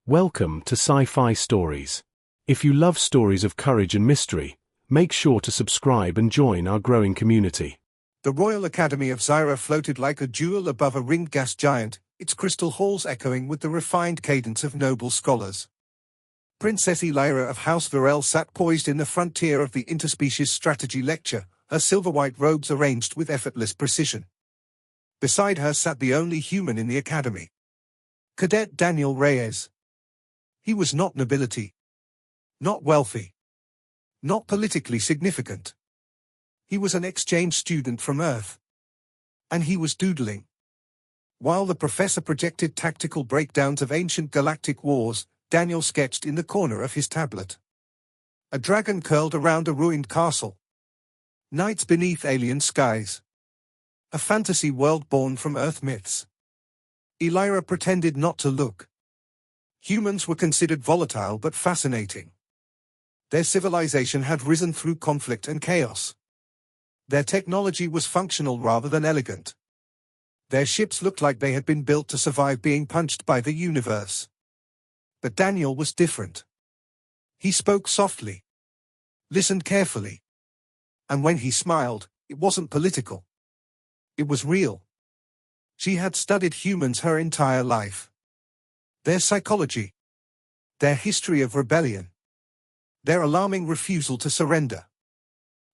Welcome to Sci-Fi Stories. If you love stories of courage and mystery, make sure to subscribe and join our growing community. The Royal Academy of Zyra floated like a jewel above a ringed gas giant, its crystal halls echoing with the refined cadence of noble scholars. Princess Elira of House Varel sat poised in the frontier of the interspecies strategy lecture, her silver-white robes arranged with effortless precision. Beside her sat the only human in the academy. Cadet Daniel Reyes. He was not nobility. Not wealthy. Not politically significant. He was an exchange student from Earth. And he was doodling. While the professor projected tactical breakdowns of ancient galactic wars, Daniel sketched in the corner of his tablet. A dragon curled around a ruined castle. Nights beneath alien skies. A fantasy world born from Earth myths. Elira pretended not to look. Humans were considered volatile but fascinating. Their civilization had risen through conflict and chaos. Their technology was functional rather than elegant. Their ships looked like they had been built to survive being punched by the universe. But Daniel was different. He spoke softly. Listened carefully. And when he smiled, it wasn't political. It was real. She had studied humans her entire life. Their psychology. Their history of rebellion. Their alarming refusal to surrender.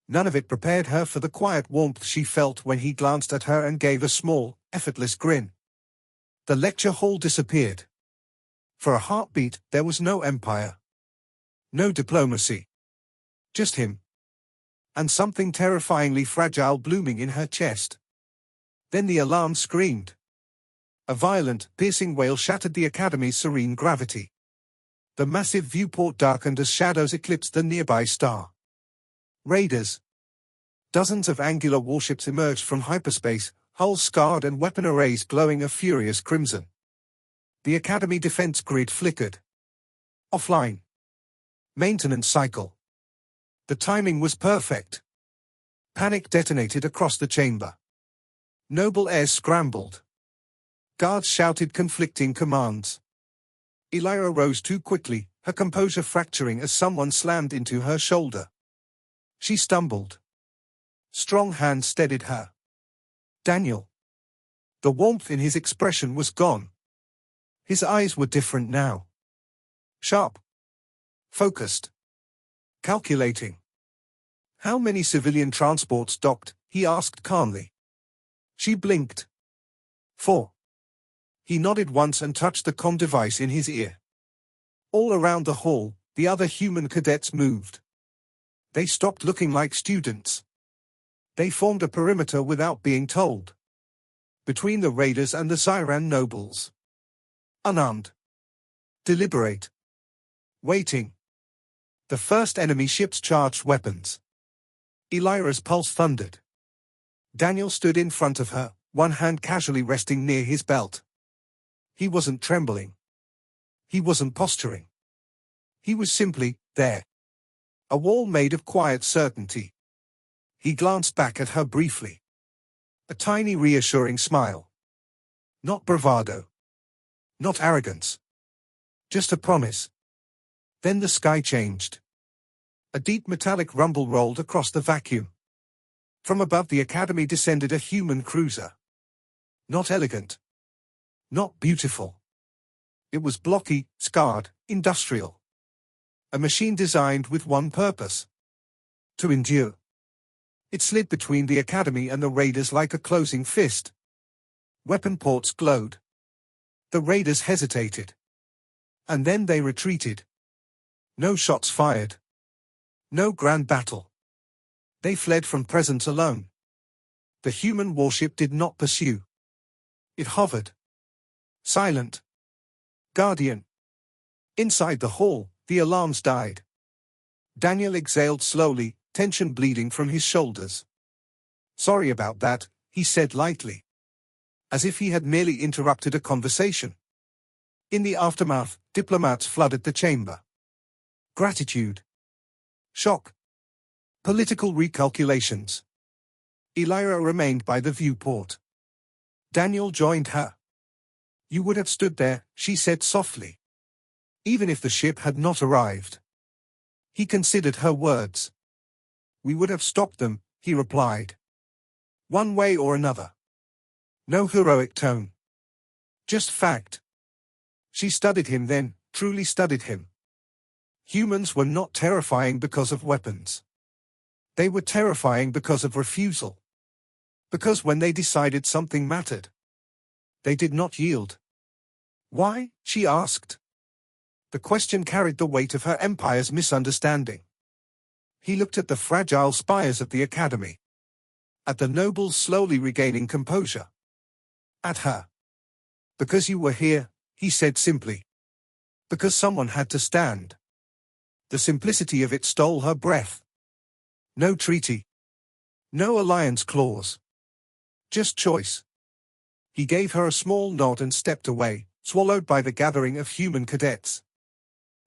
None of it prepared her for the quiet warmth she felt when he glanced at her and gave a small, effortless grin. The lecture hall disappeared. For a heartbeat, there was no empire. No diplomacy. Just him. And something terrifyingly fragile blooming in her chest. Then the alarm screamed. A violent, piercing wail shattered the Academy's serene gravity. The massive viewport darkened as shadows eclipsed the nearby star. Raiders. Dozens of angular warships emerged from hyperspace, hulls scarred and weapon arrays glowing a furious crimson. The Academy defense grid flickered. Offline. Maintenance cycle. The timing was perfect. Panic detonated across the chamber. Noble heirs scrambled. Guards shouted conflicting commands. Elira rose too quickly, her composure fracturing as someone slammed into her shoulder. She stumbled. Strong hands steadied her. Daniel. The warmth in his expression was gone. His eyes were different now. Sharp. Focused. Calculating. How many civilian transports docked? He asked calmly. She blinked. 4. He nodded once and touched the comm device in his ear. All around the hall, the other human cadets moved. They stopped looking like students. They formed a perimeter without being told. Between the raiders and the Zyran nobles. Unarmed. Deliberate. Waiting. The first enemy ships charged weapons. Elira's pulse thundered. Daniel stood in front of her, one hand casually resting near his belt. He wasn't trembling. He wasn't posturing. He was simply there. A wall made of quiet certainty. He glanced back at her briefly. A tiny reassuring smile. Not bravado. Not arrogance. Just a promise. Then the sky changed. A deep metallic rumble rolled across the vacuum. From above the Academy descended a human cruiser. Not elegant. Not beautiful. It was blocky, scarred, industrial. A machine designed with one purpose. To endure. It slid between the Academy and the raiders like a closing fist. Weapon ports glowed. The raiders hesitated. And then they retreated. No shots fired. No grand battle. They fled from presence alone. The human warship did not pursue. It hovered. Silent. Guardian. Inside the hall, the alarms died. Daniel exhaled slowly, tension bleeding from his shoulders. Sorry about that, he said lightly. As if he had merely interrupted a conversation. In the aftermath, diplomats flooded the chamber. Gratitude. Shock. Political recalculations. Elira remained by the viewport. Daniel joined her. You would have stood there, she said softly. even if the ship had not arrived. He considered her words. "We would have stopped them," he replied. "One way or another." No heroic tone. Just fact. She studied him then, truly studied him. Humans were not terrifying because of weapons. They were terrifying because of refusal. Because when they decided something mattered, they did not yield. "Why?" she asked. The question carried the weight of her empire's misunderstanding. He looked at the fragile spires of the academy. At the nobles slowly regaining composure. At her. "Because you were here," he said simply. "Because someone had to stand." The simplicity of it stole her breath. No treaty. No alliance clause. Just choice. He gave her a small nod and stepped away, swallowed by the gathering of human cadets.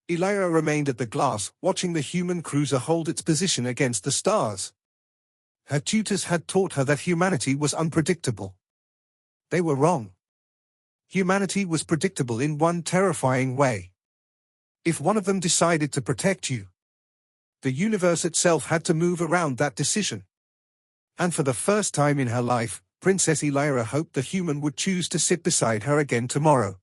Elira remained at the glass, watching the human cruiser hold its position against the stars. Her tutors had taught her that humanity was unpredictable. They were wrong. Humanity was predictable in one terrifying way. If one of them decided to protect you, the universe itself had to move around that decision. And for the first time in her life, Princess Elira hoped the human would choose to sit beside her again tomorrow.